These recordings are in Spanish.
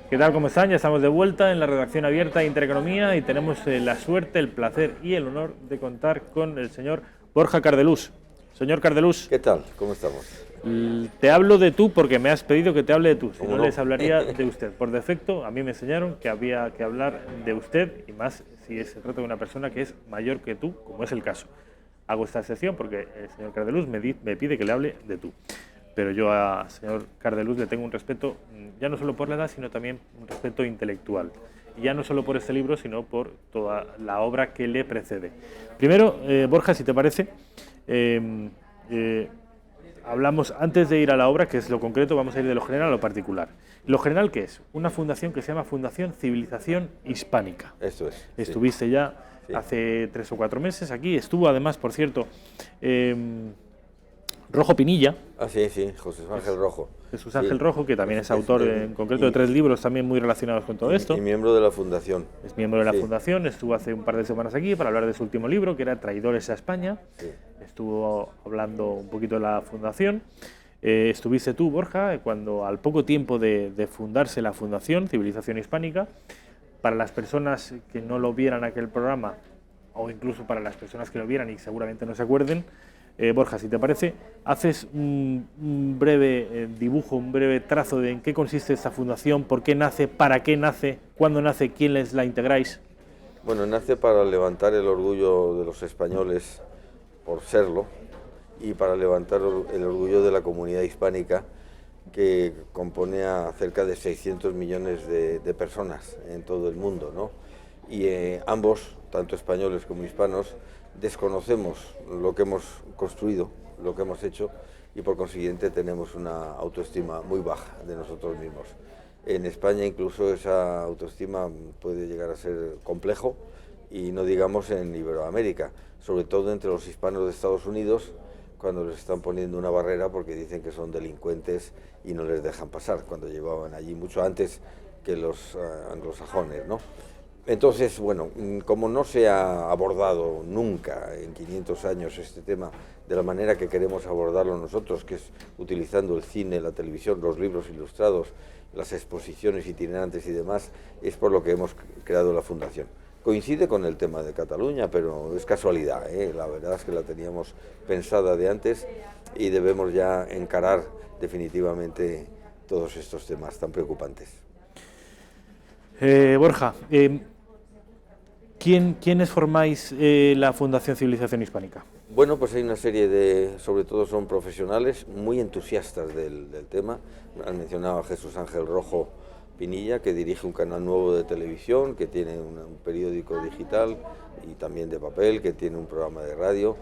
¿Qué tal? ¿Cómo están? Ya estamos de vuelta en la redacción abierta de Intereconomía y tenemos la suerte, el placer y el honor de contar con el señor Borja Cardelús. Señor Cardelús. ¿Qué tal? ¿Cómo estamos? Te hablo de tú porque me has pedido que te hable de tú. Si no, No? les hablaría de usted. Por defecto, a mí me enseñaron que había que hablar de usted y más si se trata de una persona que es mayor que tú, como es el caso. Hago esta excepción porque el señor Cardelús me pide que le hable de tú. Pero yo al señor Cardelús le tengo un respeto, ya no solo por la edad, sino también un respeto intelectual. Y ya no solo por este libro, sino por toda la obra que le precede. Primero, Borja, si te parece, hablamos, antes de ir a la obra, que es lo concreto, vamos a ir de lo general a lo particular. ¿Lo general qué es? Una fundación que se llama Fundación Civilización Hispánica. Eso es. Estuviste sí. ya Sí. hace 3 o 4 meses aquí. Estuvo además, por cierto, Rojo Pinilla. Ah, sí, José Ángel Rojo. Jesús Ángel Rojo, que también es autor en concreto de 3 libros también muy relacionados con todo esto. Y miembro de la fundación. Es miembro de la fundación, estuvo hace un par de semanas aquí para hablar de su último libro, que era Traidores a España. Sí. Estuvo hablando un poquito de la fundación. Estuviste tú, Borja, cuando al poco tiempo de fundarse la Fundación Civilización Hispánica. Para las personas que no lo vieran aquel programa, o incluso para las personas que lo vieran y seguramente no se acuerden, Borja, si te parece, haces un breve dibujo, un breve trazo de en qué consiste esta fundación, por qué nace, para qué nace, cuándo nace, quiénes la integráis. Bueno, nace para levantar el orgullo de los españoles por serlo y para levantar el orgullo de la comunidad hispánica, que compone a cerca de 600 millones de personas en todo el mundo, ¿no? Y ambos, tanto españoles como hispanos, desconocemos lo que hemos construido, lo que hemos hecho, y por consiguiente tenemos una autoestima muy baja de nosotros mismos. En España incluso esa autoestima puede llegar a ser complejo, y no digamos en Iberoamérica, sobre todo entre los hispanos de Estados Unidos, cuando les están poniendo una barrera porque dicen que son delincuentes y no les dejan pasar, cuando llevaban allí mucho antes que los anglosajones, ¿no? Entonces, bueno, como no se ha abordado nunca en 500 años este tema de la manera que queremos abordarlo nosotros, que es utilizando el cine, la televisión, los libros ilustrados, las exposiciones itinerantes y demás, es por lo que hemos creado la fundación. Coincide con el tema de Cataluña, pero es casualidad, ¿eh? La verdad es que la teníamos pensada de antes y debemos ya encarar definitivamente todos estos temas tan preocupantes. Borja, ¿quiénes formáis la Fundación Civilización Hispánica? Bueno, pues hay una serie de, sobre todo son profesionales muy entusiastas del tema. Han mencionado a Jesús Ángel Rojo Pinilla, que dirige un canal nuevo de televisión, que tiene un periódico digital y también de papel, que tiene un programa de radio.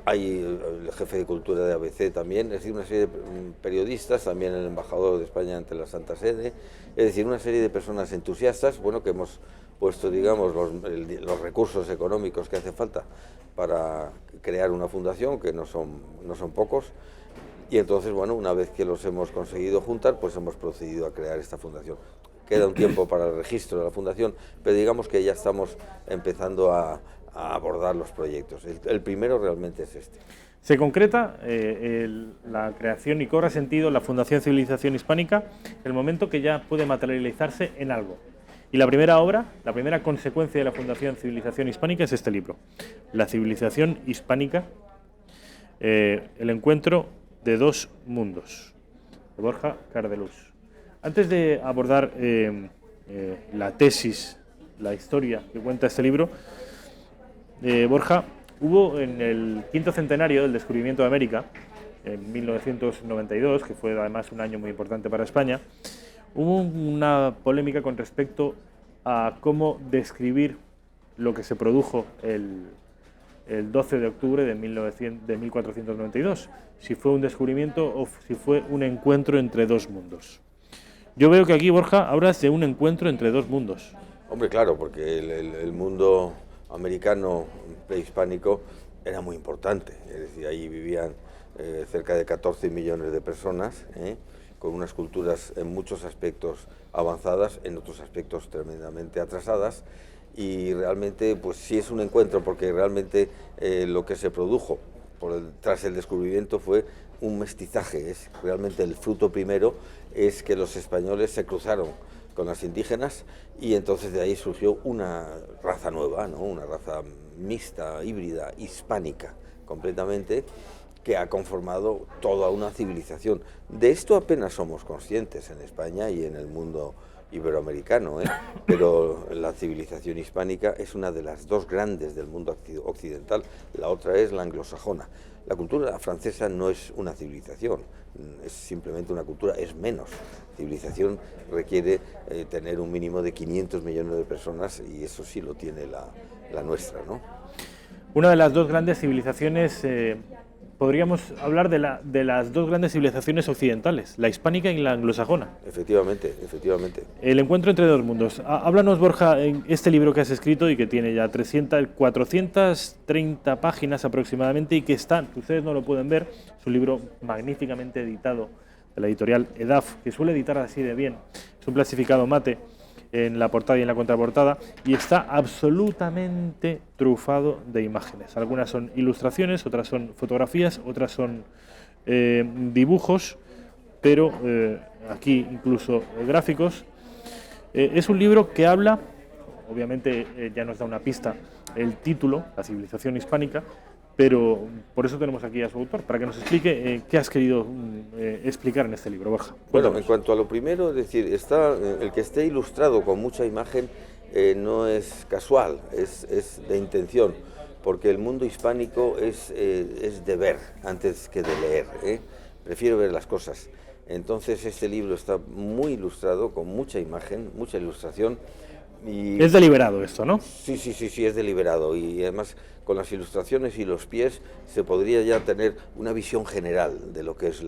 Hay el jefe de cultura de ABC también, es decir, una serie de periodistas, también el embajador de España ante la Santa Sede, es decir, una serie de personas entusiastas, bueno, que hemos puesto, digamos, los recursos económicos que hace falta para crear una fundación, que no son pocos. Y entonces, bueno, una vez que los hemos conseguido juntar, pues hemos procedido a crear esta fundación. Queda un tiempo para el registro de la fundación, pero digamos que ya estamos empezando a abordar los proyectos. El primero realmente es este. Se concreta la creación y cobra sentido la Fundación Civilización Hispánica en el momento que ya puede materializarse en algo. Y la primera obra, la primera consecuencia de la Fundación Civilización Hispánica es este libro, La Civilización Hispánica, el encuentro de 2 mundos, de Borja Cardelús. Antes de abordar la tesis, la historia que cuenta este libro, Borja, hubo en el 5º centenario del descubrimiento de América, en 1992, que fue además un año muy importante para España, hubo una polémica con respecto a cómo describir lo que se produjo el 12 de octubre de 1492, si fue un descubrimiento o si fue un encuentro entre 2 mundos. Yo veo que aquí, Borja, hablas de un encuentro entre 2 mundos. Hombre, claro, porque el mundo americano prehispánico era muy importante, es decir, ahí vivían cerca de 14 millones de personas, con unas culturas en muchos aspectos avanzadas, en otros aspectos tremendamente atrasadas, y realmente pues sí es un encuentro, porque realmente lo que se produjo tras el descubrimiento fue un mestizaje. Es realmente el fruto primero es que los españoles se cruzaron con las indígenas, y entonces de ahí surgió una raza nueva, ¿no? Una raza mixta, híbrida, hispánica, completamente, que ha conformado toda una civilización. De esto apenas somos conscientes en España y en el mundo iberoamericano, pero la civilización hispánica es una de las dos grandes del mundo occidental, la otra es la anglosajona. La cultura francesa no es una civilización, es simplemente una cultura, es menos. Civilización requiere tener un mínimo de 500 millones de personas, y eso sí lo tiene la nuestra, ¿no? Una de las dos grandes civilizaciones, podríamos hablar de las dos grandes civilizaciones occidentales, la hispánica y la anglosajona. Efectivamente, efectivamente. El encuentro entre dos mundos. Háblanos, Borja, en este libro que has escrito y que tiene ya 430 páginas aproximadamente, y que está, ustedes no lo pueden ver, es un libro magníficamente editado de la editorial EDAF, que suele editar así de bien. Es un plastificado mate en la portada y en la contraportada, y está absolutamente trufado de imágenes. Algunas son ilustraciones, otras son fotografías, otras son dibujos, pero aquí incluso gráficos. Es un libro que habla, obviamente ya nos da una pista el título, La civilización hispánica, pero por eso tenemos aquí a su autor, para que nos explique qué has querido explicar en este libro, Borja. Bueno, en cuanto a lo primero, es decir, el que esté ilustrado con mucha imagen no es casual, es de intención, porque el mundo hispánico es de ver antes que de leer, prefiero ver las cosas. Entonces este libro está muy ilustrado, con mucha imagen, mucha ilustración. Y es deliberado esto, ¿no? Sí, es deliberado, y además con las ilustraciones y los pies se podría ya tener una visión general de lo que es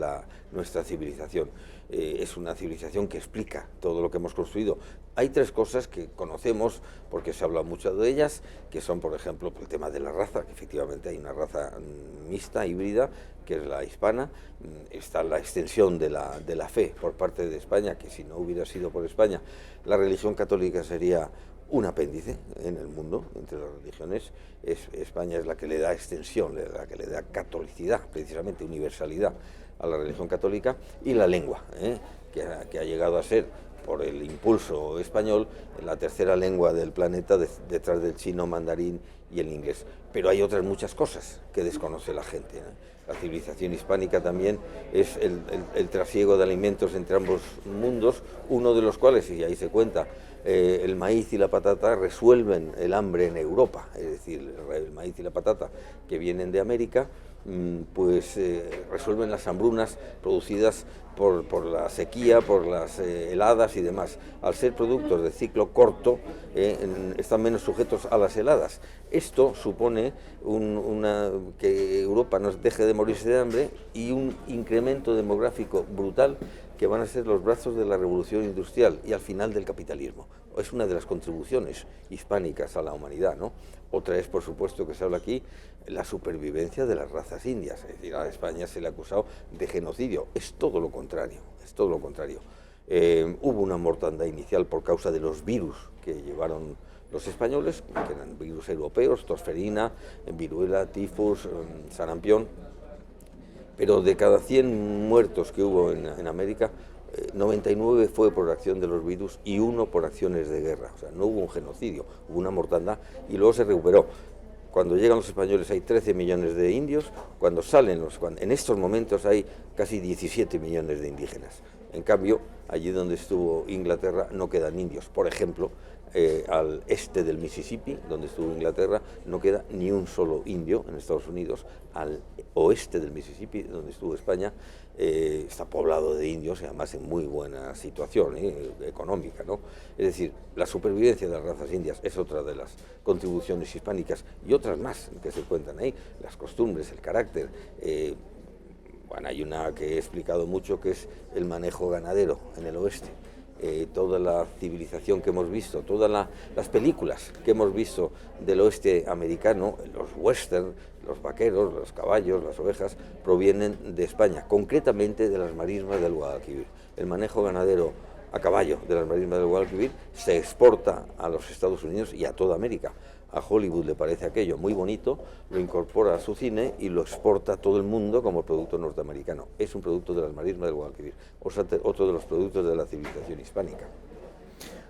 nuestra civilización. Es una civilización que explica todo lo que hemos construido. Hay tres cosas que conocemos porque se habla mucho de ellas, que son, por ejemplo, el tema de la raza, que efectivamente hay una raza mixta, híbrida, que es la hispana. Está la extensión de la fe por parte de España, que si no hubiera sido por España, la religión católica sería un apéndice en el mundo, entre las religiones. España es la que le da extensión, la que le da catolicidad, precisamente universalidad a la religión católica, y la lengua, que ha llegado a ser, por el impulso español, la tercera lengua del planeta detrás del chino, mandarín y el inglés. Pero hay otras muchas cosas que desconoce la gente, La civilización hispánica también es el trasiego de alimentos entre ambos mundos, uno de los cuales, y ahí se cuenta, el maíz y la patata resuelven el hambre en Europa, es decir, el maíz y la patata que vienen de América, pues resuelven las hambrunas producidas por la sequía, por las heladas y demás. Al ser productos de ciclo corto, están menos sujetos a las heladas. Esto supone que Europa no deje de morirse de hambre, y un incremento demográfico brutal, que van a ser los brazos de la revolución industrial y al final del capitalismo. Es una de las contribuciones hispánicas a la humanidad, ¿no? Otra es, por supuesto, que se habla aquí, la supervivencia de las razas indias. Es decir, a España se le ha acusado de genocidio. Es todo lo contrario, es todo lo contrario. Hubo una mortandad inicial por causa de los virus que llevaron los españoles, que eran virus europeos, tosferina, viruela, tifus, sarampión. Pero de cada 100 muertos que hubo en América, 99 fue por acción de los virus y 1 por acciones de guerra. O sea, no hubo un genocidio, hubo una mortandad, y luego se recuperó. Cuando llegan los españoles hay 13 millones de indios, cuando en estos momentos hay casi 17 millones de indígenas. En cambio, allí donde estuvo Inglaterra no quedan indios. Por ejemplo, al este del Mississippi, donde estuvo Inglaterra, no queda ni un solo indio en Estados Unidos. Al oeste del Mississippi, donde estuvo España, está poblado de indios, y además en muy buena situación económica, ¿no? Es decir, la supervivencia de las razas indias es otra de las contribuciones hispánicas, y otras más que se cuentan ahí, las costumbres, el carácter. Bueno, hay una que he explicado mucho, que es el manejo ganadero en el oeste. Toda la civilización que hemos visto, todas las películas que hemos visto del oeste americano, los western, los vaqueros, los caballos, las ovejas, provienen de España, concretamente de las marismas del Guadalquivir. El manejo ganadero a caballo de las marismas del Guadalquivir se exporta a los Estados Unidos y a toda América. A Hollywood le parece aquello muy bonito, lo incorpora a su cine y lo exporta a todo el mundo como producto norteamericano. Es un producto de las marismas del Guadalquivir, otro de los productos de la civilización hispánica.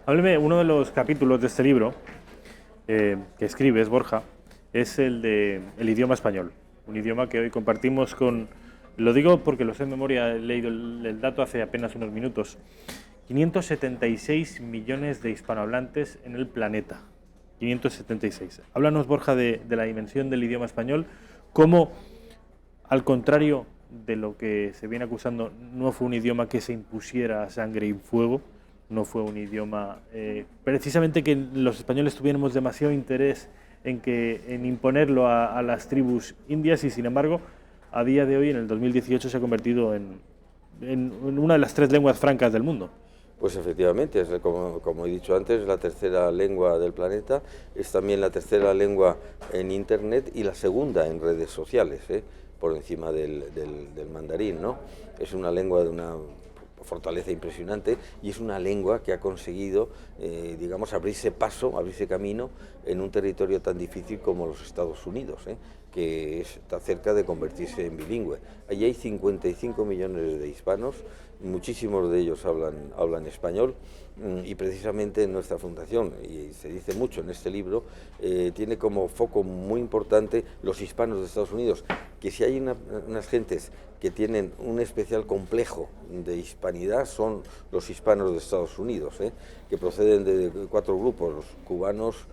Hábleme, uno de los capítulos de este libro que escribes, Borja, es el de el idioma español, un idioma que hoy compartimos con, lo digo porque lo sé de memoria, he leído el dato hace apenas unos minutos, 576 millones de hispanohablantes en el planeta, 576. Háblanos, Borja, de la dimensión del idioma español, cómo, al contrario de lo que se viene acusando, no fue un idioma que se impusiera a sangre y fuego, no fue un idioma, precisamente que los españoles tuviéramos demasiado interés en imponerlo a las tribus indias, y sin embargo, a día de hoy, en el 2018, se ha convertido en una de las 3 lenguas francas del mundo. Pues efectivamente, como he dicho antes, es la tercera lengua del planeta, es también la tercera lengua en Internet y la segunda en redes sociales, por encima del mandarín, ¿no? Es una lengua de una fortaleza impresionante y es una lengua que ha conseguido, digamos, abrirse paso, abrirse camino en un territorio tan difícil como los Estados Unidos, que está cerca de convertirse en bilingüe. Allí hay 55 millones de hispanos, muchísimos de ellos hablan español, y precisamente nuestra fundación, y se dice mucho en este libro, tiene como foco muy importante los hispanos de Estados Unidos, que si hay unas gentes que tienen un especial complejo de hispanidad son los hispanos de Estados Unidos, que proceden de 4 grupos, los cubanos,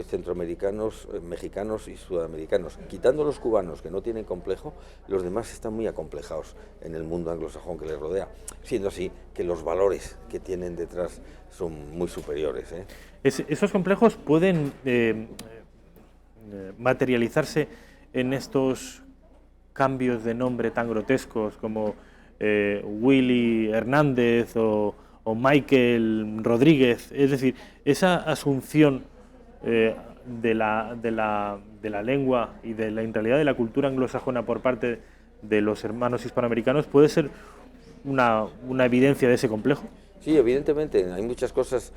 centroamericanos, mexicanos y sudamericanos. Quitando los cubanos, que no tienen complejo, los demás están muy acomplejados en el mundo anglosajón que les rodea, siendo así que los valores que tienen detrás son muy superiores. Esos complejos pueden materializarse en estos cambios de nombre tan grotescos como Willy Hernández o Michael Rodríguez, es decir, esa asunción de la lengua y en realidad de la cultura anglosajona por parte de los hermanos hispanoamericanos puede ser una evidencia de ese complejo. Sí, evidentemente, hay muchas cosas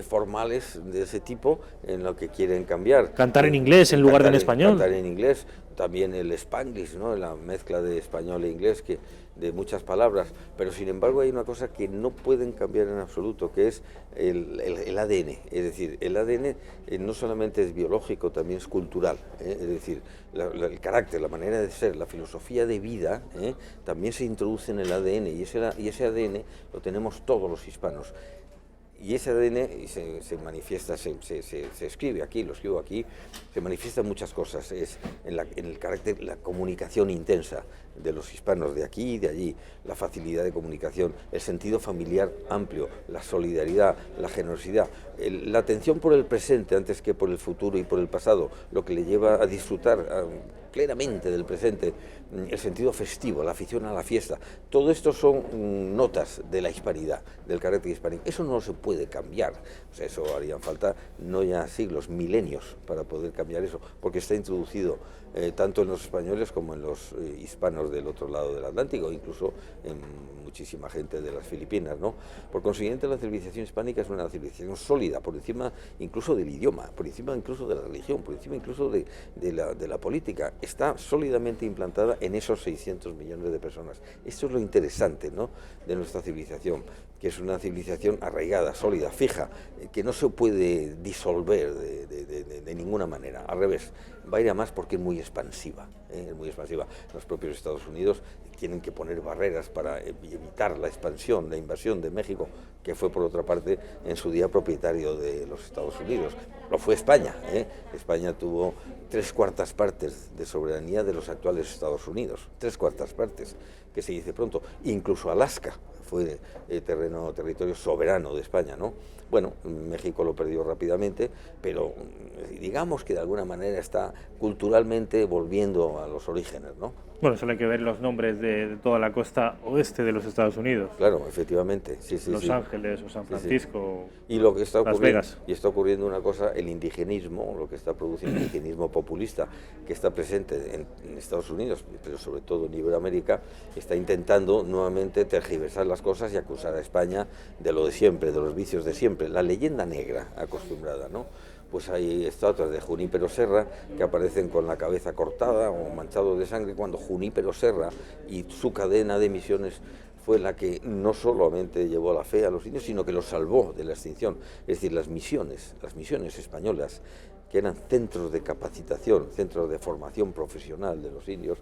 formales de ese tipo en lo que quieren cambiar. Cantar en inglés en lugar de en español. Cantar en inglés, también el Spanglish, ¿no? La mezcla de español e inglés, de muchas palabras, pero sin embargo hay una cosa que no pueden cambiar en absoluto, que es el ADN. Es decir, el ADN no solamente es biológico, también es cultural. Es decir, el carácter, la manera de ser, la filosofía de vida, también se introduce en el ADN, y ese ADN lo tenemos todos los hispanos. Y ese ADN se manifiesta, se escribe aquí, lo escribo aquí, se manifiesta en muchas cosas, es en el carácter, la comunicación intensa de los hispanos de aquí y de allí, la facilidad de comunicación, el sentido familiar amplio, la solidaridad, la generosidad, la atención por el presente antes que por el futuro y por el pasado, lo que le lleva a disfrutar plenamente del presente, el sentido festivo, la afición a la fiesta. Todo esto son notas de la hispanidad, del carácter hispánico. Eso no se puede cambiar. O sea, eso harían falta no ya siglos, milenios para poder cambiar eso, porque está introducido tanto en los españoles como en los hispanos del otro lado del Atlántico, incluso en muchísima gente de las Filipinas, ¿no? Por consiguiente, la civilización hispánica es una civilización sólida, por encima incluso del idioma, por encima incluso de la religión, por encima incluso de la política. Está sólidamente implantada en esos 600 millones de personas. Esto es lo interesante, ¿no?, de nuestra civilización, que es una civilización arraigada, sólida, fija, que no se puede disolver de ninguna manera. Al revés, va a ir a más porque es muy expansiva, es muy expansiva. Los propios Estados Unidos tienen que poner barreras para evitar la expansión, la invasión de México, que fue por otra parte en su día propietario de los Estados Unidos. Lo fue España, España tuvo 3/4 partes de soberanía de los actuales Estados Unidos, 3/4 partes, que se dice pronto. Incluso Alaska fue territorio soberano de España, ¿no? Bueno, México lo perdió rápidamente, pero digamos que de alguna manera está culturalmente volviendo a los orígenes, ¿no? Bueno, solo hay que ver los nombres de toda la costa oeste de los Estados Unidos. Claro, efectivamente, sí. Los Ángeles o San Francisco, sí. Y lo que está Las Vegas. Y está ocurriendo una cosa, el indigenismo, lo que está produciendo el indigenismo populista, que está presente en Estados Unidos, pero sobre todo en Iberoamérica, está intentando nuevamente tergiversar las cosas y acusar a España de lo de siempre, de los vicios de siempre, la leyenda negra acostumbrada, ¿no? Pues hay estatuas de Junípero Serra que aparecen con la cabeza cortada o manchado de sangre, cuando Junípero Serra y su cadena de misiones fue la que no solamente llevó la fe a los indios, sino que los salvó de la extinción. Es decir, las misiones españolas, que eran centros de capacitación, centros de formación profesional de los indios,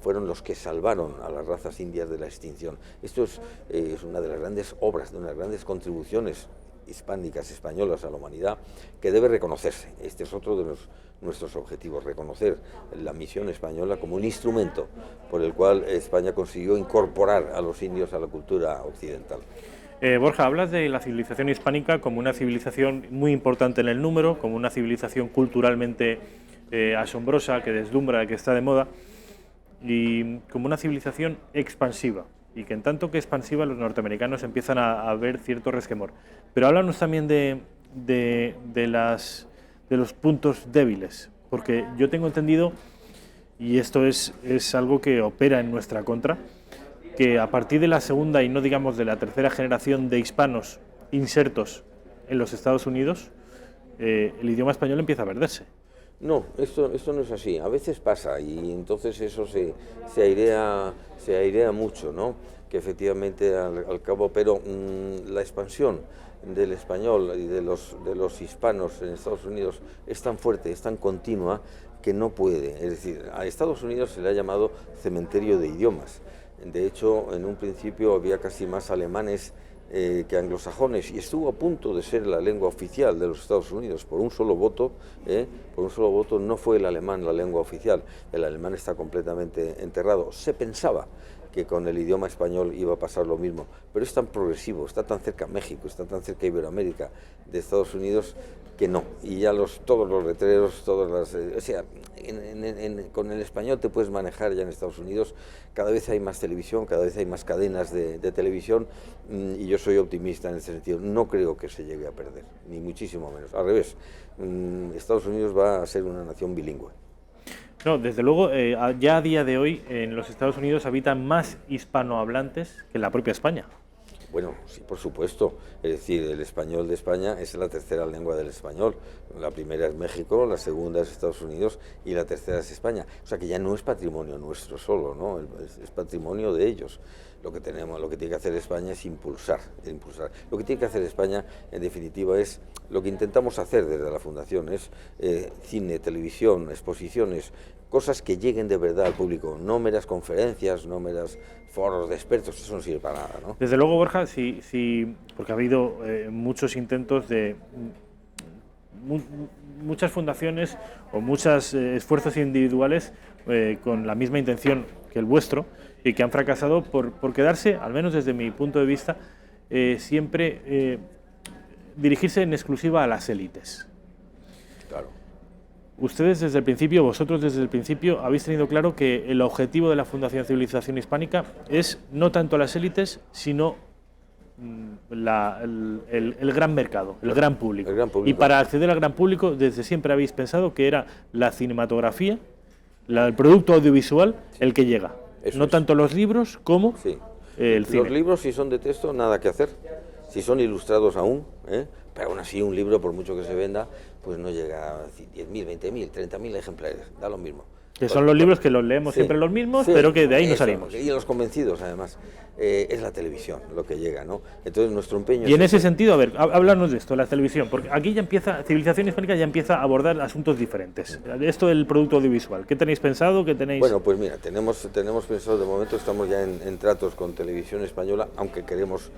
fueron los que salvaron a las razas indias de la extinción. Esto es una de las grandes obras, de unas grandes contribuciones hispánicas, españolas a la humanidad, que debe reconocerse. Este es otro de nuestros objetivos, reconocer la misión española como un instrumento por el cual España consiguió incorporar a los indios a la cultura occidental. Borja, hablas de la civilización hispánica como una civilización muy importante en el número, como una civilización culturalmente asombrosa, que deslumbra, que está de moda, y como una civilización expansiva, y que en tanto que expansiva los norteamericanos empiezan a ver cierto resquemor. Pero háblanos también de los puntos débiles, porque yo tengo entendido, y esto es algo que opera en nuestra contra, que a partir de la segunda y no digamos de la tercera generación de hispanos insertos en los Estados Unidos, el idioma español empieza a perderse. No, esto no es así. A veces pasa y entonces eso se airea mucho, ¿no? Que efectivamente al cabo, pero la expansión del español y de los hispanos en Estados Unidos es tan fuerte, es tan continua, que no puede. Es decir, a Estados Unidos se le ha llamado cementerio de idiomas. De hecho, en un principio había casi más alemanes que anglosajones, y estuvo a punto de ser la lengua oficial de los Estados Unidos por un solo voto. No fue el alemán la lengua oficial. El alemán está completamente enterrado. Se pensaba que con el idioma español iba a pasar lo mismo, pero es tan progresivo, está tan cerca México, está tan cerca Iberoamérica de Estados Unidos, que no. Y ya todos los letreros, con el español te puedes manejar ya en Estados Unidos. Cada vez hay más televisión, cada vez hay más cadenas de televisión, y yo soy optimista en ese sentido. No creo que se llegue a perder, ni muchísimo menos. Al revés, Estados Unidos va a ser una nación bilingüe. No, desde luego, ya a día de hoy en los Estados Unidos habitan más hispanohablantes que en la propia España. Bueno, sí, por supuesto. Es decir, el español de España es la tercera lengua del español. La primera es México, la segunda es Estados Unidos y la tercera es España. O sea que ya no es patrimonio nuestro solo, ¿no? Es patrimonio de ellos. Lo que tiene que hacer España es impulsar. Lo que tiene que hacer España, en definitiva, es lo que intentamos hacer desde la Fundación, es cine, televisión, exposiciones, cosas que lleguen de verdad al público, no meras conferencias, no meras foros de expertos. Eso no sirve para nada, ¿no? Desde luego, Borja, porque ha habido muchos intentos de muchas fundaciones o muchos esfuerzos individuales con la misma intención que el vuestro, y que han fracasado por quedarse, al menos desde mi punto de vista, siempre dirigirse en exclusiva a las élites. Claro. Vosotros desde el principio habéis tenido claro que el objetivo de la Fundación Civilización Hispánica es no tanto las élites, sino el gran mercado, el gran público. Y para acceder al gran público, desde siempre habéis pensado que era la cinematografía, el producto audiovisual, el que llega. Eso no es. Tanto los libros como el cine. Los libros, si son de texto, nada que hacer. Si son ilustrados aún, pero aún así un libro, por mucho que se venda, pues no llega a 10.000, 20.000, 30.000 ejemplares, da lo mismo. Que son los libros que los leemos siempre los mismos, pero que de ahí no salimos. Y los convencidos, además. Es la televisión lo que llega, ¿no? Entonces nuestro empeño... Y en ese sentido, a ver, háblanos de esto, la televisión, porque aquí ya empieza, Civilización Hispánica ya empieza a abordar asuntos diferentes. Esto del producto audiovisual, ¿qué tenéis pensado? ¿Qué tenéis? Bueno, pues mira, tenemos pensado, de momento estamos ya en tratos con Televisión Española, aunque queremos,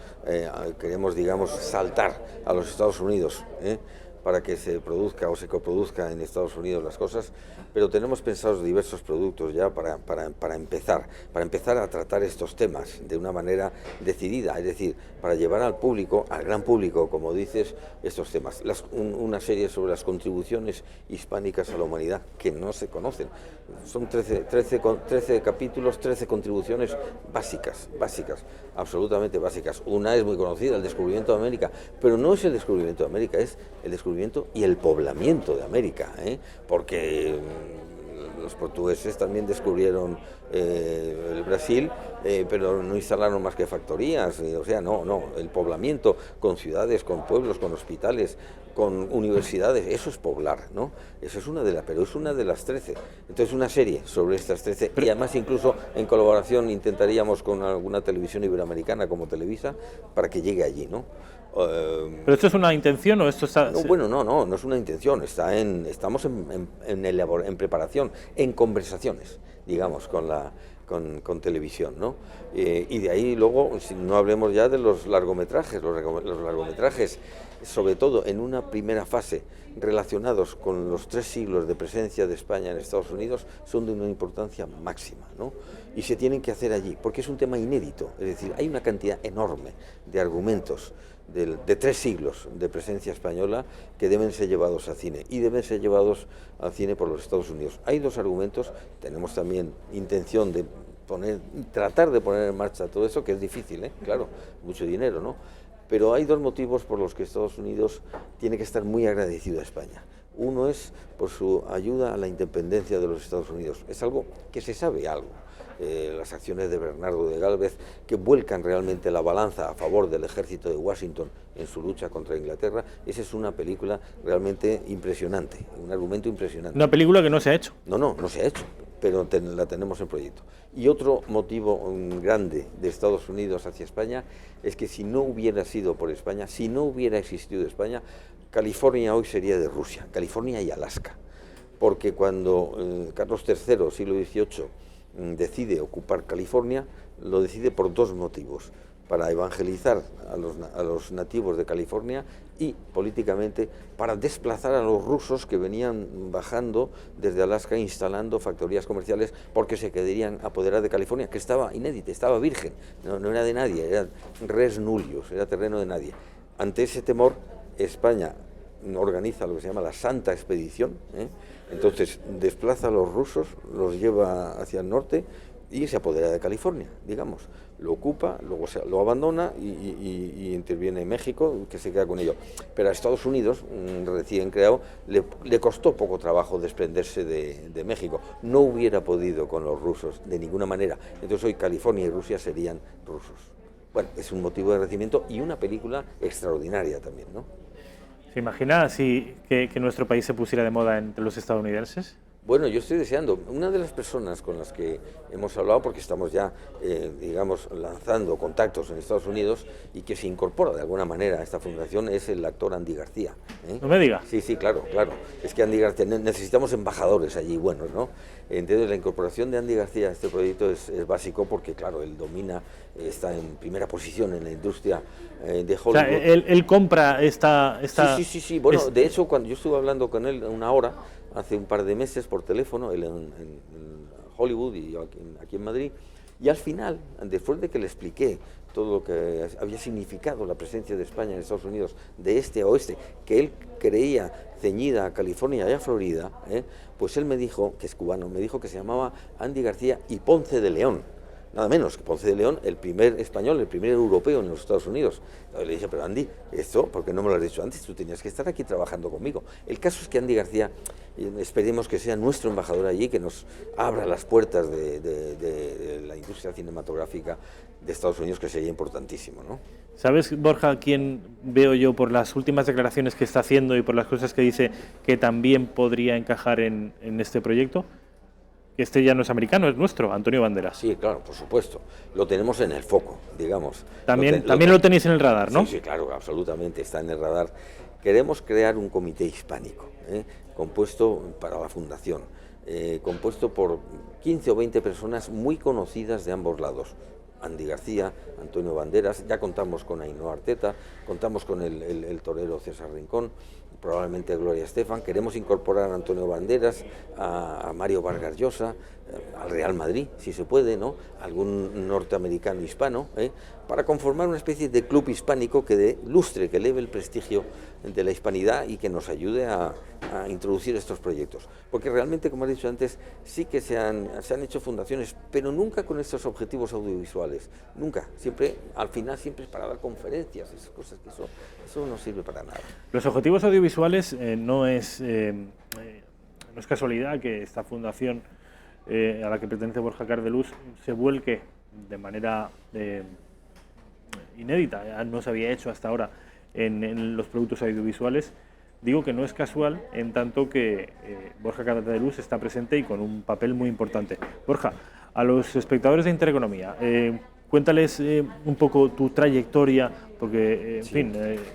digamos, saltar a los Estados Unidos, para que se produzca o se coproduzca en Estados Unidos las cosas, pero tenemos pensados diversos productos ya para empezar a tratar estos temas de una manera decidida, es decir, para llevar al público, al gran público, como dices, estos temas. Una serie sobre las contribuciones hispánicas a la humanidad que no se conocen. Son 13 capítulos, 13 contribuciones básicas, absolutamente básicas. Una es muy conocida, el descubrimiento de América, pero no es el descubrimiento de América, es el descubrimiento y el poblamiento de América, porque los portugueses también descubrieron el Brasil, pero no instalaron más que factorías, o sea, no, el poblamiento con ciudades, con pueblos, con hospitales, con universidades, eso es poblar, ¿no? Eso es pero es una de las 13. Entonces, una serie sobre estas 13, y además incluso en colaboración intentaríamos con alguna televisión iberoamericana como Televisa, para que llegue allí, ¿no? ¿Pero esto es una intención o esto está...? No, bueno, no es una intención, estamos en preparación, en conversaciones, digamos, con televisión, ¿no? Y de ahí luego, si no hablemos ya de los largometrajes, los largometrajes, sobre todo en una primera fase, relacionados con los 3 siglos de presencia de España en Estados Unidos, son de una importancia máxima, ¿no? Y se tienen que hacer allí, porque es un tema inédito, es decir, hay una cantidad enorme de argumentos de 3 siglos de presencia española que deben ser llevados al cine, y deben ser llevados al cine por los Estados Unidos. Hay 2 argumentos, tenemos también intención de tratar de poner en marcha todo eso, que es difícil, claro, mucho dinero, ¿no? Pero hay 2 motivos por los que Estados Unidos tiene que estar muy agradecido a España. Uno es por su ayuda a la independencia de los Estados Unidos. Es algo que se sabe algo. Las acciones de Bernardo de Gálvez, que vuelcan realmente la balanza a favor del ejército de Washington en su lucha contra Inglaterra. Esa es una película realmente impresionante, un argumento impresionante. Una película que no se ha hecho. No se ha hecho, pero la tenemos en proyecto. Y otro motivo grande de Estados Unidos hacia España es que si no hubiera sido por España, si no hubiera existido España, California hoy sería de Rusia, California y Alaska. Porque cuando Carlos III, siglo XVIII, decide ocupar California, lo decide por 2 motivos: para evangelizar a los nativos de California y políticamente para desplazar a los rusos que venían bajando desde Alaska instalando factorías comerciales, porque se quedarían apoderados de California, que estaba inédita, estaba virgen, no era de nadie, era res nullius, era terreno de nadie. Ante ese temor, España organiza lo que se llama la Santa Expedición, entonces desplaza a los rusos, los lleva hacia el norte y se apodera de California, digamos. Lo ocupa, luego lo abandona y interviene en México, que se queda con ello. Pero a Estados Unidos, recién creado, le costó poco trabajo desprenderse de México. No hubiera podido con los rusos de ninguna manera. Entonces hoy California y Rusia serían rusos. Bueno, es un motivo de agradecimiento y una película extraordinaria también, ¿no? ¿Se imagina así que nuestro país se pusiera de moda entre los estadounidenses? Bueno, yo estoy deseando. Una de las personas con las que hemos hablado, porque estamos ya, digamos, lanzando contactos en Estados Unidos y que se incorpora de alguna manera a esta fundación, es el actor Andy García. No me diga. Sí, claro. Es que Andy García, necesitamos embajadores allí buenos, ¿no? Entonces la incorporación de Andy García a este proyecto es básico porque, claro, él domina, está en primera posición en la industria de Hollywood. O sea, él compra esta... Sí. Bueno, de hecho, cuando yo estuve hablando con él una hora, hace un par de meses por teléfono, él en Hollywood y yo aquí en Madrid, y al final, después de que le expliqué todo lo que había significado la presencia de España en Estados Unidos de este a oeste, que él creía ceñida a California y a Florida, pues él me dijo, que es cubano, me dijo que se llamaba Andy García y Ponce de León. Nada menos que Ponce de León, el primer español, el primer europeo en los Estados Unidos. Entonces le dije, pero Andy, esto, ¿por qué no me lo has dicho antes? Tú tenías que estar aquí trabajando conmigo. El caso es que Andy García, esperemos que sea nuestro embajador allí, que nos abra las puertas de la industria cinematográfica de Estados Unidos, que sería importantísimo, ¿no? ¿Sabes, Borja, quién veo yo por las últimas declaraciones que está haciendo y por las cosas que dice que también podría encajar en este proyecto? Este ya no es americano, es nuestro, Antonio Banderas. Sí, claro, por supuesto. Lo tenemos en el foco, digamos. También lo tenéis en el radar, ¿no? Sí, claro, absolutamente, está en el radar. Queremos crear un comité hispánico, compuesto para la fundación, compuesto por 15 o 20 personas muy conocidas de ambos lados. Andy García, Antonio Banderas, ya contamos con Ainhoa Arteta, contamos con el torero César Rincón, probablemente Gloria Estefan. Queremos incorporar a Antonio Banderas, a Mario Vargas Llosa, al Real Madrid, si se puede, ¿no? Algún norteamericano hispano, para conformar una especie de club hispánico que dé lustre, que eleve el prestigio de la hispanidad y que nos ayude a introducir estos proyectos. Porque realmente, como he dicho antes, sí que se han hecho fundaciones, pero nunca con estos objetivos audiovisuales, nunca. Siempre, al final, siempre es para dar conferencias, esas cosas que eso no sirve para nada. Los objetivos audiovisuales no es casualidad que esta fundación a la que pertenece Borja Cardelús se vuelque de manera inédita, no se había hecho hasta ahora en los productos audiovisuales. Digo que no es casual, en tanto que Borja Cardelús está presente y con un papel muy importante. Borja, a los espectadores de Intereconomía, cuéntales un poco tu trayectoria, porque, en fin,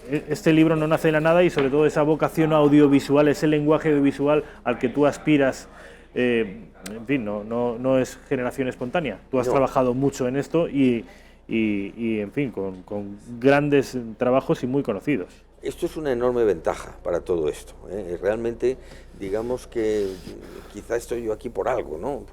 este libro no nace de la nada y sobre todo esa vocación audiovisual, ese lenguaje audiovisual al que tú aspiras, en fin, no es generación espontánea. Tú has trabajado mucho en esto y en fin, con grandes trabajos y muy conocidos. Esto es una enorme ventaja para todo esto, ¿eh? Realmente, digamos que quizá estoy yo aquí por algo, ¿no?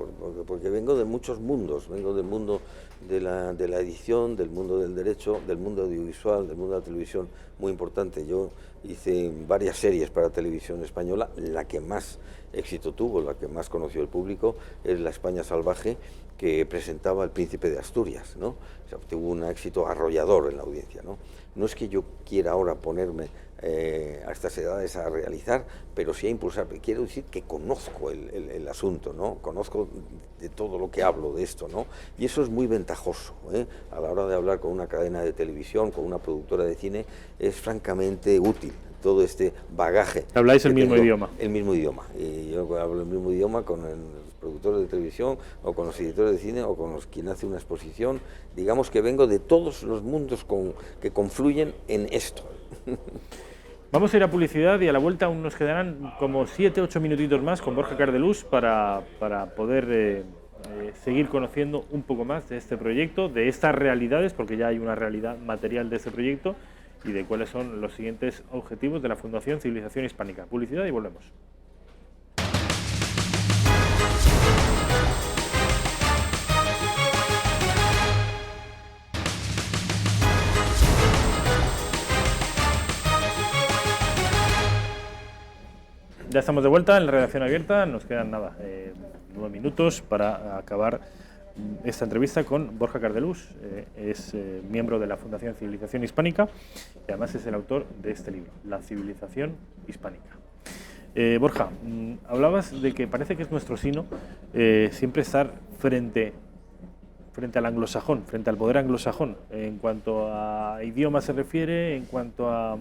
Porque vengo de muchos mundos, vengo del mundo de la edición, del mundo del derecho, del mundo audiovisual, del mundo de la televisión, muy importante. Yo hice varias series para televisión española, la que más éxito tuvo, la que más conoció el público, es La España Salvaje, que presentaba El Príncipe de Asturias, ¿no? O sea, tuvo un éxito arrollador en la audiencia, ¿no? No es que yo quiera ahora ponerme a estas edades a realizar, pero sí a impulsar. Quiero decir que conozco el asunto, ¿no? Conozco de todo lo que hablo de esto, ¿no? Y eso es muy ventajoso, ¿eh? A la hora de hablar con una cadena de televisión, con una productora de cine, es francamente útil todo este bagaje. ¿Habláis el mismo idioma? El mismo idioma. Y yo hablo el mismo idioma con los productores de televisión, o con los editores de cine, o con quien hace una exposición. Digamos que vengo de todos los mundos que confluyen en esto. Vamos a ir a publicidad y a la vuelta aún nos quedarán como 7-8 minutitos más con Borja Cardelús para poder seguir conociendo un poco más de este proyecto, de estas realidades, porque ya hay una realidad material de este proyecto, y de cuáles son los siguientes objetivos de la Fundación Civilización Hispánica. Publicidad y volvemos. Ya estamos de vuelta en la redacción abierta, nos quedan 9 minutos para acabar esta entrevista con Borja Cardelús. Es miembro de la Fundación Civilización Hispánica y además es el autor de este libro, La Civilización Hispánica. Borja, hablabas de que parece que es nuestro sino siempre estar frente al anglosajón, frente al poder anglosajón, en cuanto a idioma se refiere, en cuanto a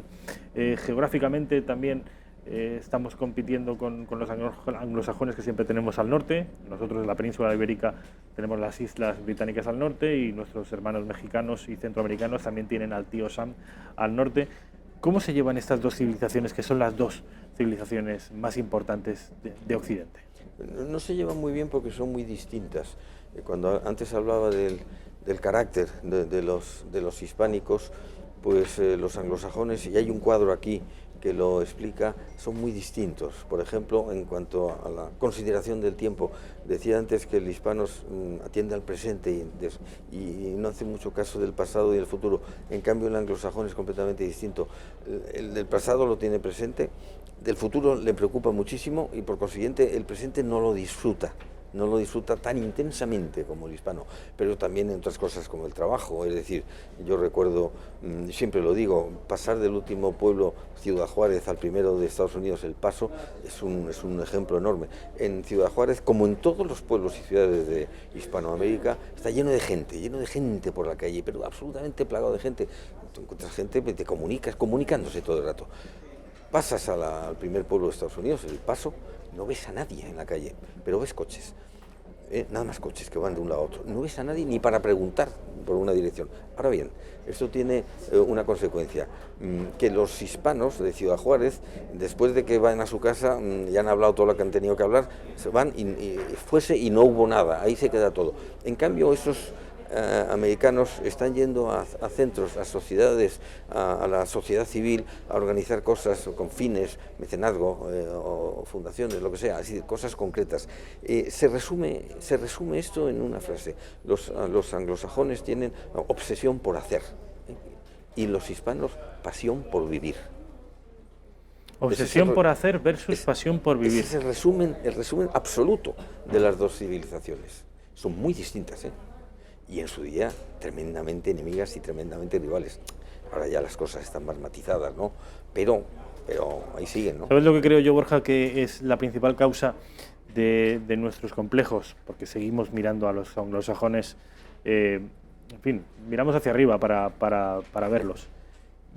geográficamente también. Estamos compitiendo con los anglosajones que siempre tenemos al norte. Nosotros en la península ibérica tenemos las islas británicas al norte y nuestros hermanos mexicanos y centroamericanos también tienen al tío Sam al norte. ¿Cómo se llevan estas dos civilizaciones, que son las dos civilizaciones más importantes de Occidente? No se llevan muy bien porque son muy distintas. Cuando antes hablaba del carácter de los hispánicos, pues los anglosajones, y hay un cuadro aquí que lo explica, son muy distintos. Por ejemplo, en cuanto a la consideración del tiempo, decía antes que el hispano atiende al presente y no hace mucho caso del pasado y del futuro. En cambio, el anglosajón es completamente distinto. El del pasado lo tiene presente, del futuro le preocupa muchísimo y por consiguiente el presente no lo disfruta tan intensamente como el hispano, pero también en otras cosas como el trabajo. Es decir, yo recuerdo, siempre lo digo, pasar del último pueblo, Ciudad Juárez, al primero de Estados Unidos, El Paso, es un ejemplo enorme. En Ciudad Juárez, como en todos los pueblos y ciudades de Hispanoamérica, está lleno de gente por la calle, pero absolutamente plagado de gente. Tú encuentras gente, te comunicas, comunicándose todo el rato. Pasas al primer pueblo de Estados Unidos, El Paso, no ves a nadie en la calle, pero ves coches, nada más coches que van de un lado a otro. No ves a nadie ni para preguntar por una dirección. Ahora bien, esto tiene una consecuencia, que los hispanos de Ciudad Juárez, después de que van a su casa, ya han hablado todo lo que han tenido que hablar, se van y no hubo nada, ahí se queda todo. En cambio, esos americanos están yendo a centros, a sociedades, a la sociedad civil, a organizar cosas con fines, mecenazgo o fundaciones, lo que sea, así, cosas concretas. Se resume esto en una frase: los anglosajones tienen obsesión por hacer, y los hispanos pasión por vivir. Obsesión por hacer versus pasión por vivir. Ese es el resumen absoluto de las dos civilizaciones. Son muy distintas, y en su día tremendamente enemigas y tremendamente rivales. Ahora ya las cosas están más matizadas, ¿no? Pero ahí siguen, ¿no? ¿Sabes lo que creo yo, Borja, que es la principal causa de nuestros complejos, porque seguimos mirando a los anglosajones, en fin, miramos hacia arriba para verlos.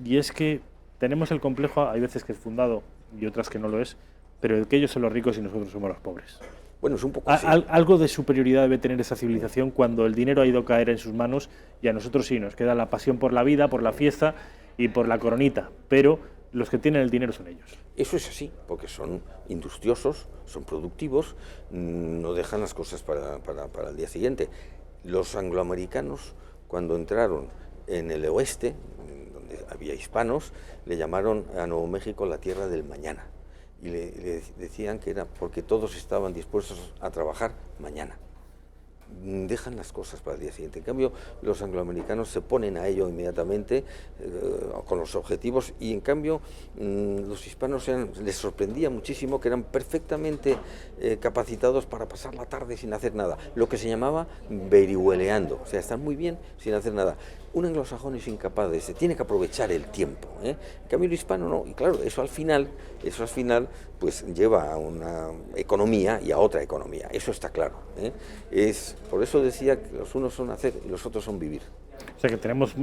Y es que tenemos el complejo, hay veces que es fundado y otras que no lo es, pero el que ellos son los ricos y nosotros somos los pobres. Bueno, es un poco así. Algo de superioridad debe tener esa civilización cuando el dinero ha ido a caer en sus manos y a nosotros sí, nos queda la pasión por la vida, por la fiesta y por la coronita, pero los que tienen el dinero son ellos. Eso es así, porque son industriosos, son productivos, no dejan las cosas para el día siguiente. Los angloamericanos, cuando entraron en el oeste, donde había hispanos, le llamaron a Nuevo México la tierra del mañana. Y le decían que era porque todos estaban dispuestos a trabajar mañana. Dejan las cosas para el día siguiente. En cambio, los angloamericanos se ponen a ello inmediatamente con los objetivos y en cambio los hispanos les sorprendía muchísimo que eran perfectamente capacitados para pasar la tarde sin hacer nada, lo que se llamaba verihueleando, o sea, están muy bien sin hacer nada. Un anglosajón es incapaz de eso, tiene que aprovechar el tiempo, ¿eh? En cambio el hispano no, y claro, eso al final pues lleva a una economía y a otra economía, eso está claro, ¿eh? Por eso decía que los unos son hacer y los otros son vivir. O sea que tenemos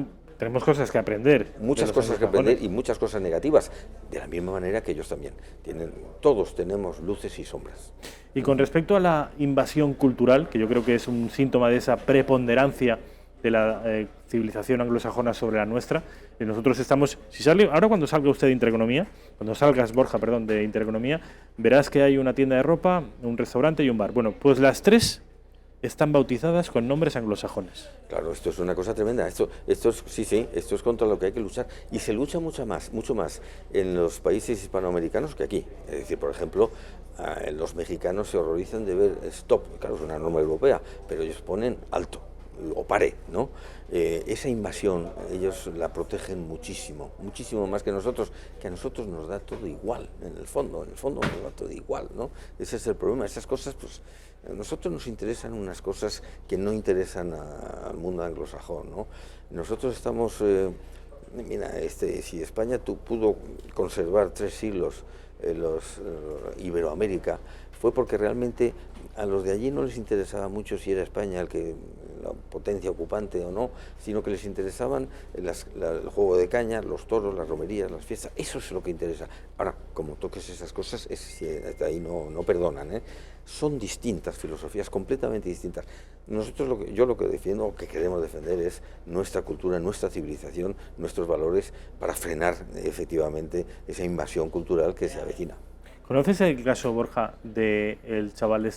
cosas que aprender. Muchas cosas que aprender y muchas cosas negativas, de la misma manera que ellos también. Todos tenemos luces y sombras. Y con respecto a la invasión cultural, que yo creo que es un síntoma de esa preponderancia de la civilización anglosajona sobre la nuestra, y nosotros estamos, ahora cuando salga usted de Intereconomía, cuando salgas, Borja, perdón, de Intereconomía, verás que hay una tienda de ropa, un restaurante y un bar. Bueno, pues las tres están bautizadas con nombres anglosajones. Claro, esto es una cosa tremenda. Esto es contra lo que hay que luchar. Y se lucha mucho más en los países hispanoamericanos que aquí. Es decir, por ejemplo, los mexicanos se horrorizan de ver stop. Claro, es una norma europea, pero ellos ponen alto o pare, ¿no? Esa invasión ellos la protegen muchísimo, muchísimo más que nosotros, que a nosotros nos da todo igual, en el fondo nos da todo igual, ¿no? Ese es el problema. Esas cosas, pues, a nosotros nos interesan unas cosas que no interesan al mundo anglosajón, ¿no? Nosotros estamos, mira, si España pudo conservar 3 siglos Iberoamérica, fue porque realmente a los de allí no les interesaba mucho si era España la potencia ocupante o no, sino que les interesaban el juego de caña, los toros, las romerías, las fiestas. Eso es lo que interesa. Ahora, como toques esas cosas, hasta ahí no perdonan, ¿eh? Son distintas filosofías, completamente distintas. Nosotros yo lo que defiendo, o que queremos defender, es nuestra cultura, nuestra civilización, nuestros valores, para frenar efectivamente esa invasión cultural que se avecina. ¿Conoces el caso, Borja, del chaval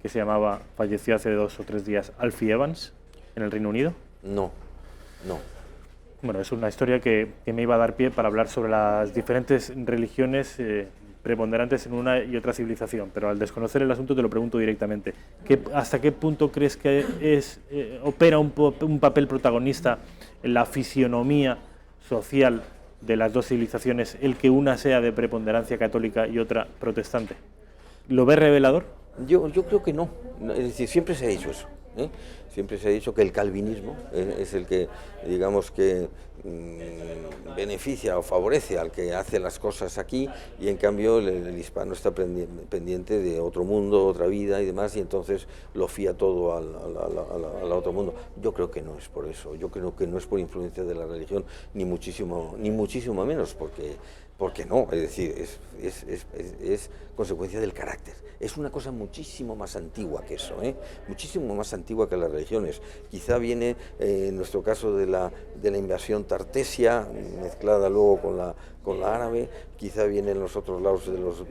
que se llamaba, falleció hace 2 o 3 días, Alfie Evans, en el Reino Unido? No. Bueno, es una historia que me iba a dar pie para hablar sobre las diferentes religiones preponderantes en una y otra civilización, pero al desconocer el asunto te lo pregunto directamente. ¿Hasta qué punto crees que opera un papel protagonista en la fisionomía social de las dos civilizaciones el que una sea de preponderancia católica y otra protestante? ¿Lo ves revelador? Yo creo que no. Es decir, siempre se ha dicho eso, ¿eh? Siempre se ha dicho que el calvinismo es el que, digamos, que beneficia o favorece al que hace las cosas aquí, y en cambio el hispano está pendiente de otro mundo, otra vida y demás, y entonces lo fía todo al otro mundo. Yo creo que no es por eso. Yo creo que no es por influencia de la religión, ni muchísimo menos, porque no, es decir, es consecuencia del carácter. Es una cosa muchísimo más antigua que eso, muchísimo más antigua que las religiones. Quizá viene, en nuestro caso, de la invasión tartesia, mezclada luego con la árabe, quizá viene en los otros lados de los...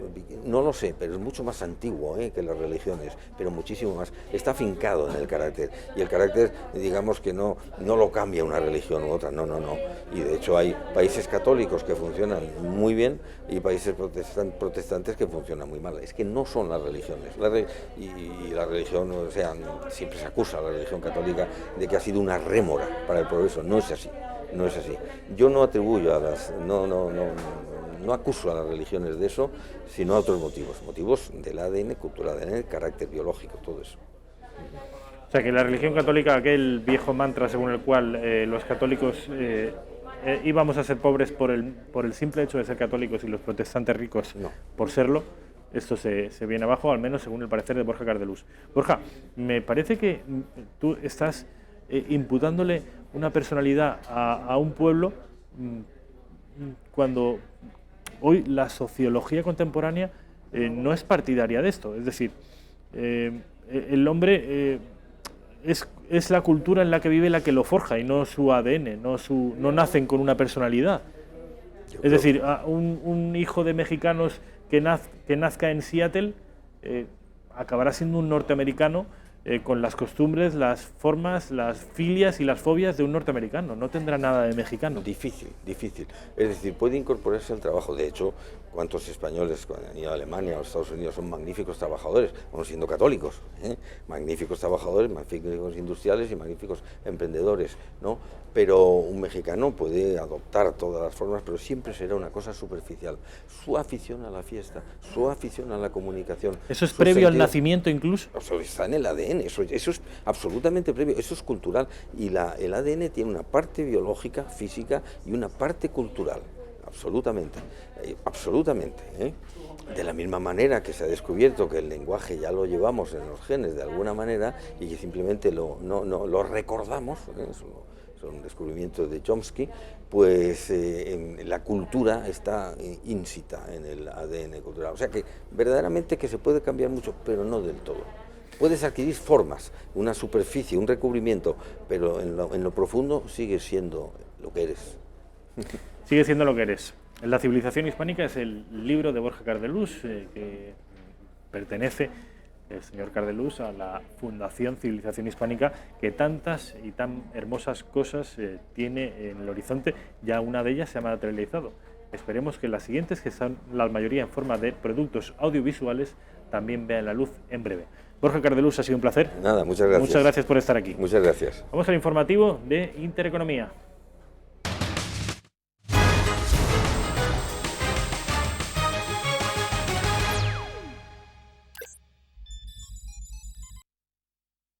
No lo sé, pero es mucho más antiguo que las religiones, pero muchísimo más. Está afincado en el carácter, y el carácter, digamos que no lo cambia una religión u otra, no. Y de hecho hay países católicos que funcionan muy bien y países protestantes que funcionan muy mal. Es que no son las religiones. Y la religión, o sea, siempre se acusa a la religión católica de que ha sido una rémora para el progreso. No es así. Yo no atribuyo no acuso a las religiones de eso, sino a otros motivos del ADN cultural, del carácter biológico, todo eso. O sea, que la religión católica, aquel viejo mantra según el cual los católicos íbamos a ser pobres por el simple hecho de ser católicos y los protestantes ricos por serlo, esto se viene abajo, al menos según el parecer de Borja Cardelús. Borja, me parece que tú estás imputándole una personalidad a un pueblo cuando hoy la sociología contemporánea no es partidaria de esto. Es decir, el hombre es la cultura en la que vive la que lo forja y no su ADN, no nacen con una personalidad. Es decir, un hijo de mexicanos que nazca en Seattle acabará siendo un norteamericano con las costumbres, las formas, las filias y las fobias de un norteamericano. No tendrá nada de mexicano. Difícil. Es decir, puede incorporarse al trabajo. De hecho, ¿cuántos españoles cuando han ido a Alemania o Estados Unidos son magníficos trabajadores, aun siendo católicos? Magníficos trabajadores, magníficos industriales y magníficos emprendedores, ¿no? Pero un mexicano puede adoptar todas las formas, pero siempre será una cosa superficial. Su afición a la fiesta, su afición a la comunicación. ¿Eso es previo al nacimiento incluso? Eso está en el ADN, eso es absolutamente previo, eso es cultural. Y el ADN tiene una parte biológica, física y una parte cultural, absolutamente. De la misma manera que se ha descubierto que el lenguaje ya lo llevamos en los genes de alguna manera y que simplemente lo recordamos, es un descubrimiento de Chomsky, pues la cultura está ínsita en el ADN cultural. O sea que verdaderamente que se puede cambiar mucho, pero no del todo. Puedes adquirir formas, una superficie, un recubrimiento, pero en lo profundo sigues siendo lo que eres. Sigue siendo lo que eres. La civilización hispánica es el libro de Borja Cardelús, que pertenece el señor Cardelús a la Fundación Civilización Hispánica, que tantas y tan hermosas cosas tiene en el horizonte. Ya una de ellas se ha materializado. Esperemos que las siguientes, que son la mayoría en forma de productos audiovisuales, también vean la luz en breve. Borja Cardelús, ha sido un placer. Nada, muchas gracias. Muchas gracias por estar aquí. Muchas gracias. Vamos al informativo de Intereconomía.